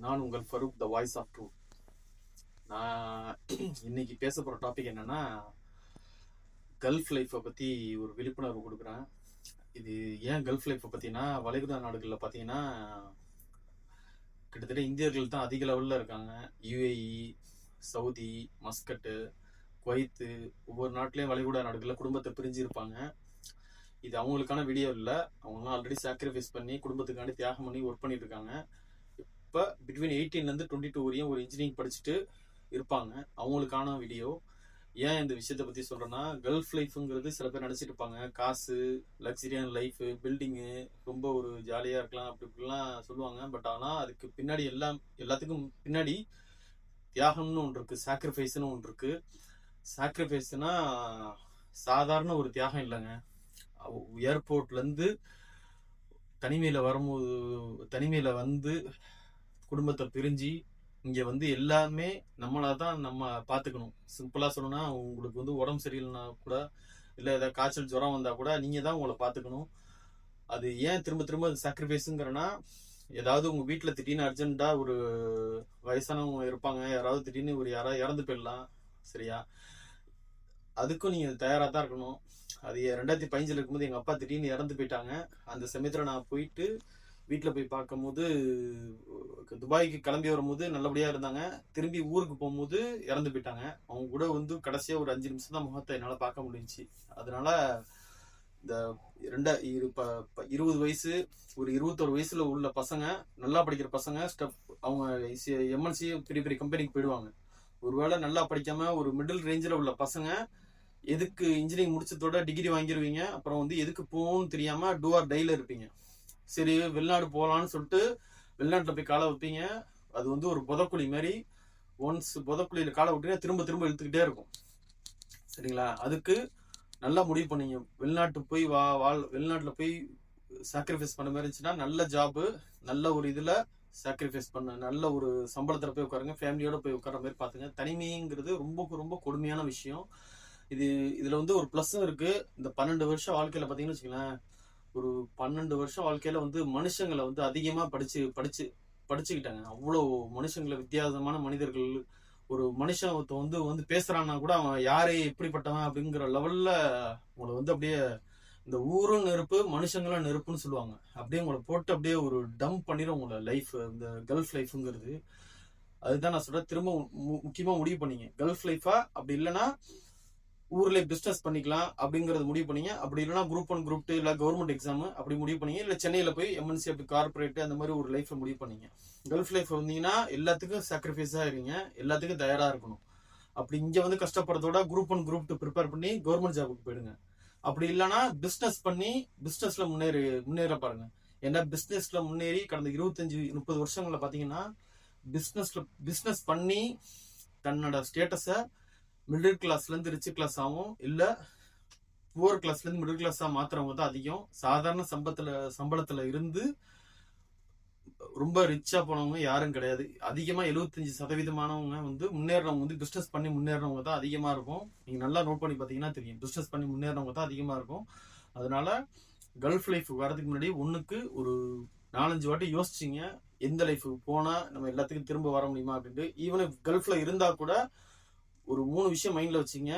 நான் உங்கள் ஃபரூக், த voice of truth. நான் இன்னைக்கு பேச போகிற டாபிக் என்னன்னா, கல்ஃப் லைஃப்பை பற்றி ஒரு விழிப்புணர்வு கொடுக்குறேன். இது ஏன் கல்ஃப் லைஃப்பை பற்றினா, வளைகுடா நாடுகளில் பார்த்தீங்கன்னா கிட்டத்தட்ட இந்தியர்கள் தான் அதிக லெவலில் இருக்காங்க. யுஏஇ, சவுதி, மஸ்கட்டு, குவைத்து, ஒவ்வொரு நாட்டிலையும் வளைகுடா நாடுகளில் குடும்பத்தை பிரிஞ்சு இருப்பாங்க. இது அவங்களுக்கான வீடியோ இல்லை, அவங்களாம் ஆல்ரெடி சாக்ரிஃபைஸ் பண்ணி குடும்பத்துக்காண்டி தியாகம் பண்ணி ஒர்க் பண்ணிட்டு இருக்காங்க. இப்போ பிட்வீன் 18 22 வரையும் ஒரு இன்ஜினியரிங் படிச்சுட்டு இருப்பாங்க. அவங்களுக்கான வீடியோ. ஏன் இந்த விஷயத்தை பற்றி சொல்கிறேன்னா, கல்ஃப் லைஃப்ங்கிறது சில பேர் நினச்சிட்டு இருப்பாங்க, காசு, லக்ஸரியான லைஃபு, பில்டிங்கு, ரொம்ப ஒரு ஜாலியாக இருக்கலாம் அப்படி இப்படிலாம் சொல்லுவாங்க. பட் ஆனால் அதுக்கு பின்னாடி எல்லாத்துக்கும் பின்னாடி தியாகம்னு ஒன்று இருக்குது, சாக்ரிஃபைஸ்னு ஒன்று இருக்குது. சாக்ரிஃபைஸ்னா சாதாரண ஒரு தியாகம் இல்லைங்க. ஏர்போர்ட்லேருந்து தனிமையில் வந்து குடும்பத்தை பிரிஞ்சு இங்கே வந்து எல்லாமே நம்மளா தான் நம்ம பார்த்துக்கணும். சிம்பிளாக சொல்லணும்னா, உங்களுக்கு வந்து உடம்பு சரியில்லைனா கூட, இல்லை ஏதாவது காய்ச்சல் ஜுரம் வந்தால் கூட நீங்கள் தான் உங்களை பார்த்துக்கணும். அது ஏன் திரும்ப திரும்ப அது சாக்ரிஃபைஸுங்கிறனா, ஏதாவது உங்கள் வீட்டில் திடீர்னு அர்ஜென்ட்டாக ஒரு வயசானவங்க இருப்பாங்க, யாராவது திடீர்னு யாராவது இறந்து போயிடலாம், சரியா? அதுக்கும் நீங்கள் தயாராக தான் இருக்கணும். அது 2015 இருக்கும்போது எங்கள் அப்பா திடீர்னு இறந்து போயிட்டாங்க. அந்த சமயத்தில் நான் போயிட்டு வீட்டில் போய் பார்க்கும்போது, துபாய்க்கு கிளம்பி வரும்போது நல்லபடியாக இருந்தாங்க. திரும்பி ஊருக்கு போகும்போது இறந்து போயிட்டாங்க. அவங்க கூட வந்து கடைசியாக ஒரு 5 நிமிஷம் தான் முகத்தை என்னால் பார்க்க முடிஞ்சிச்சு. அதனால இந்த 20 வயசு, ஒரு 21 வயசுல உள்ள பசங்க, நல்லா படிக்கிற பசங்க, அவங்க எம்என்சி பெரிய பெரிய கம்பெனிக்கு போயிடுவாங்க. ஒருவேளை நல்லா படிக்காம ஒரு மிடில் ரேஞ்சில் உள்ள பசங்க எதுக்கு இன்ஜினியரிங் முடிச்சதோட டிகிரி வாங்கிடுவீங்க, அப்புறம் வந்து எதுக்கு போகணும்னு தெரியாம டூ ஆர் டைல இருப்பீங்க. சரி வெளிநாடு போகலான்னு சொல்லிட்டு வெளிநாட்டில் போய் காலை வைப்பீங்க. அது வந்து ஒரு புதக்குழி மாதிரி. ஒன்ஸ் புதக்குழியில் காலை விட்டீங்கன்னா திரும்ப திரும்ப இழுத்துக்கிட்டே இருக்கும், சரிங்களா? அதுக்கு நல்லா முடிவு பண்ணீங்க, வெளிநாட்டுக்கு போய் வெளிநாட்டில் போய் சாக்ரிஃபைஸ் பண்ண மாதிரி இருந்துச்சுன்னா நல்ல ஜாபு, நல்ல ஒரு இதில் சாக்ரிஃபைஸ் பண்ண, நல்ல ஒரு சம்பளத்தில் போய் உட்காருங்க, ஃபேமிலியோட போய் உட்கார மாதிரி பார்த்துங்க. தனிமைங்கிறது ரொம்ப ரொம்ப கொடுமையான விஷயம். இதில் வந்து ஒரு ப்ளஸ்ஸும் இருக்குது. இந்த 12 வருஷம் வாழ்க்கையில் பார்த்தீங்கன்னு வச்சுக்கலாம், ஒரு 12 வருஷம் வாழ்க்கையில வந்து மனுஷங்களை வந்து அதிகமாக படிச்சுக்கிட்டாங்க. அவ்வளோ மனுஷங்களை, வித்தியாசமான மனிதர்கள். ஒரு மனுஷன் வந்து பேசுறான்னா கூட அவன் யாரே எப்படிப்பட்டவன் அப்படிங்கிற லெவல்ல உங்களை வந்து அப்படியே இந்த ஊரும் நெருப்பு, மனுஷங்களும் நெருப்புன்னு சொல்லுவாங்க. அப்படியே உங்களை போட்டு அப்படியே ஒரு டம்ப் பண்ணிடும் உங்களை லைஃப். இந்த கல்ஃப் லைஃப்ங்கிறது அதுதான் நான் சொல்றேன். திரும்ப முக்கியமா முடிவு பண்ணீங்க, கல்ஃப் லைஃபா அப்படி இல்லைன்னா ஊர்ல பிசினஸ் பண்ணிக்கலாம் அப்படிங்கறது முடிவு பண்ணீங்க. அப்படி இல்லைன்னா குரூப் 1 குரூப் 2 இல்ல கவர்மெண்ட் எக்ஸாம் அப்படி முடிவு பண்ணீங்க. இல்ல சென்னையில போய் எம்என்சி அப்படி கார்பரேட் அந்த மாதிரி ஒரு லைஃப் முடிவு பண்ணீங்க. கல்ஃப் லைஃப் வந்தீங்கன்னா எல்லாத்துக்கும் சாக்ரிஃபைஸா இருங்க, எல்லாத்துக்கும் தயாரா இருக்கணும். அப்படி இங்க வந்து கஷ்டப்படுறதோட குரூப் 1 குரூப் 2 ப்ரிப்பேர் பண்ணி கவர்மெண்ட் ஜாபுக்கு போயிடுங்க. அப்படி இல்லைன்னா பிசினஸ் பண்ணி பிசினஸ்ல முன்னேற பாருங்க. ஏன்னா பிசினஸ்ல முன்னேறி கடந்த 25-30 வருஷங்கள்ல பாத்தீங்கன்னா பிசினஸ் பண்ணி தன்னோட ஸ்டேட்டஸை மிடில் கிளாஸ்ல இருந்து ரிச் கிளாஸ் ஆகும், இல்ல புவர் கிளாஸ்ல இருந்து மிடில் கிளாஸா மாத்துறவங்க தான் அதிகம். சாதாரண சம்பளத்துல இருந்து ரொம்ப ரிச்சா போனவங்க யாரும் கிடையாது. அதிகமா 75% வந்து முன்னேறவங்க வந்து பிசினஸ் பண்ணி முன்னேறவங்க தான் அதிகமா இருக்கும். நீங்க நல்லா நோட் பண்ணி பாத்தீங்கன்னா தெரியும், பிசினஸ் பண்ணி முன்னேறவங்க தான் அதிகமா இருக்கும். அதனால கல்ஃப் லைஃப் வரதுக்கு முன்னாடி ஒண்ணுக்கு ஒரு 4-5 வாட்டி யோசிச்சிங்க, எந்த லைஃபுக்கு போனா நம்ம எல்லாத்துக்கும் திரும்ப வர முடியுமா அப்படின்ட்டு. ஈவன் கல்ஃப்ல இருந்தா கூட ஒரு 3 விஷயம் மைண்ட்ல வச்சிங்க.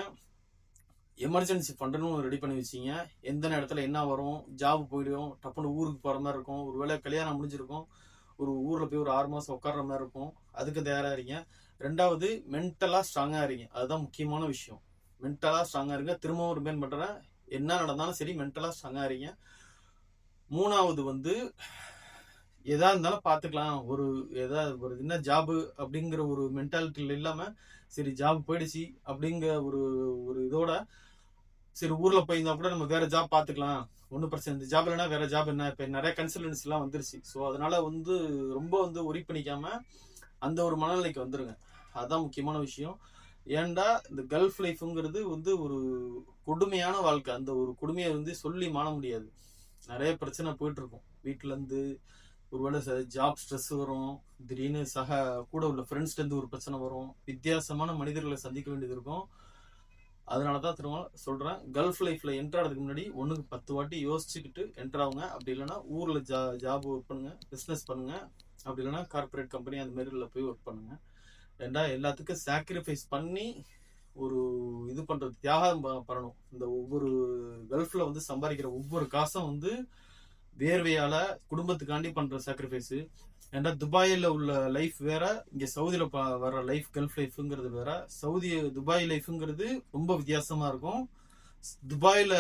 எமர்ஜென்சி ஃபண்டுன்னு ரெடி பண்ணி வச்சிங்க. எந்த நேரத்தில் என்ன வரும், ஜாப் போயிடும், டப்புன்னு ஊருக்கு போகிற மாதிரி இருக்கும், ஒரு வேளை கல்யாணம் முடிஞ்சிருக்கும், ஒரு ஊரில் போய் ஒரு 6 மாதம் உட்கார்ற மாதிரி இருக்கும், அதுக்கு தயாராக இருங்க. 2வது மென்டலாக ஸ்ட்ராங்காக இருங்க. அதுதான் முக்கியமான விஷயம். மென்டலாக ஸ்ட்ராங்காக இருங்க. திரும்பவும் ரிமைண்ட் பண்ணுறேன், என்ன நடந்தாலும் சரி மென்டலாக ஸ்ட்ராங்காக இருங்க. 3வது வந்து எதா இருந்தாலும் பார்த்துக்கலாம், ஏதாவது ஒரு என்ன ஜாபு அப்படிங்கிற ஒரு மென்டாலிட்டியில் இல்லாமல், சரி ஜாப் போயிடுச்சு அப்படிங்கிற ஒரு இதோட, சரி ஊரில் போயிருந்தா கூட நம்ம வேற ஜாப் பார்த்துக்கலாம், ஒன்றும் பிரச்சனை, இந்த ஜாப் இல்லைன்னா வேற ஜாப் என்ன, இப்போ நிறைய கன்சல்டன்சிலாம் வந்துருச்சு. ஸோ அதனால வந்து ரொம்ப வந்து ஒரி பண்ணிக்காம அந்த ஒரு மனநிலைக்கு வந்துருங்க. அதுதான் முக்கியமான விஷயம். ஏன்டா இந்த கல்ஃப் லைஃப்ங்கிறது வந்து ஒரு கொடுமையான வாழ்க்கை. அந்த ஒரு கொடுமையை வந்து சொல்லி மாற முடியாது. நிறைய பிரச்சனை போயிட்டு இருக்கும். வீட்டிலேருந்து ஒருவேளை ஜாப் ஸ்ட்ரெஸ் வரும், திடீர்னு கூட உள்ள ஃப்ரெண்ட்ஸ்லேருந்து ஒரு பிரச்சனை வரும், வித்தியாசமான மனிதர்களை சந்திக்க வேண்டியது இருக்கும். அதனாலதான் திரும்ப சொல்றேன், கல்ஃப் லைஃப்ல என்டர் ஆகிறதுக்கு முன்னாடி 1க்கு 10 வாட்டி யோசிச்சுக்கிட்டு என்டர் ஆகுங்க. அப்படி இல்லைன்னா ஊர்ல ஜாப் ஒர்க் பண்ணுங்க, பிசினஸ் பண்ணுங்க, அப்படி இல்லைன்னா கார்பரேட் கம்பெனி அந்த மாதிரில போய் ஒர்க் பண்ணுங்க. ஏன்டா எல்லாத்துக்கும் சாக்ரிஃபைஸ் பண்ணி ஒரு இது பண்றது, தியாகம் பண்ணணும். இந்த ஒவ்வொரு கல்ஃப்ல வந்து சம்பாதிக்கிற ஒவ்வொரு காசும் வந்து வேர்வையால குடும்பத்துக்காண்டி பண்ற சாக்ரிஃபைஸ். ஏன்னா துபாயில உள்ள லைஃப் வேற, இங்க சவுதியில வர்ற லைஃப், கல்ஃப் லைஃப்ங்கிறது வேற. துபாய் லைஃப்ங்கிறது ரொம்ப வித்தியாசமா இருக்கும். துபாயில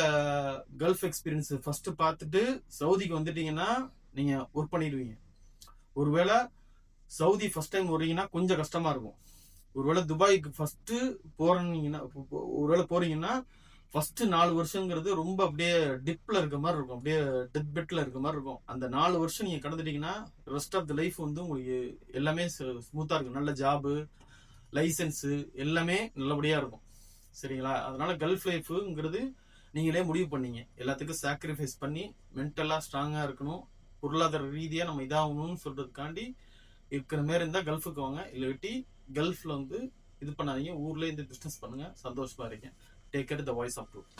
கல்ஃப் எக்ஸ்பீரியன்ஸ் ஃபர்ஸ்ட் பார்த்துட்டு சவுதிக்கு வந்துட்டீங்கன்னா நீங்க ஒர்க் பண்ணிடுவீங்க. ஒருவேளை சவுதி ஃபர்ஸ்ட் டைம் வரீங்கன்னா கொஞ்சம் கஷ்டமா இருக்கும். ஒருவேளை துபாய்க்கு ஃபர்ஸ்ட் போறீங்கன்னா ஃபர்ஸ்ட் 4 வருஷங்கிறது ரொம்ப அப்படியே டிப்ல இருக்க மாதிரி இருக்கும், அப்படியே டெத் பெட்ல இருக்க மாதிரி இருக்கும். அந்த 4 வருஷம் நீங்க கடந்துட்டீங்கன்னா ரெஸ்ட் ஆஃப் த லைஃப் வந்து உங்களுக்கு எல்லாமே ஸ்மூத்தா இருக்கும். நல்ல ஜாபு, லைசன்ஸ் எல்லாமே நல்லபடியா இருக்கும். சரிங்களா? அதனால கல்ஃப் லைஃப்ங்கிறது நீங்களே முடிவு பண்ணீங்க. எல்லாத்துக்கும் சாக்ரிஃபைஸ் பண்ணி மென்டலா ஸ்ட்ராங்கா இருக்கணும், பொருளாதார ரீதியா நம்ம இதாகணும்னு சொல்றதுக்காண்டி இருக்கிற மாதிரி இருந்தா கல்ஃபுக்கு வாங்க. இல்லாட்டி கல்ஃப்ல வந்து இது பண்ணாதீங்க. ஊர்ல இருந்து பிசினஸ் பண்ணுங்க, சந்தோஷமா இருக்கேன். Take care, the voice of truth.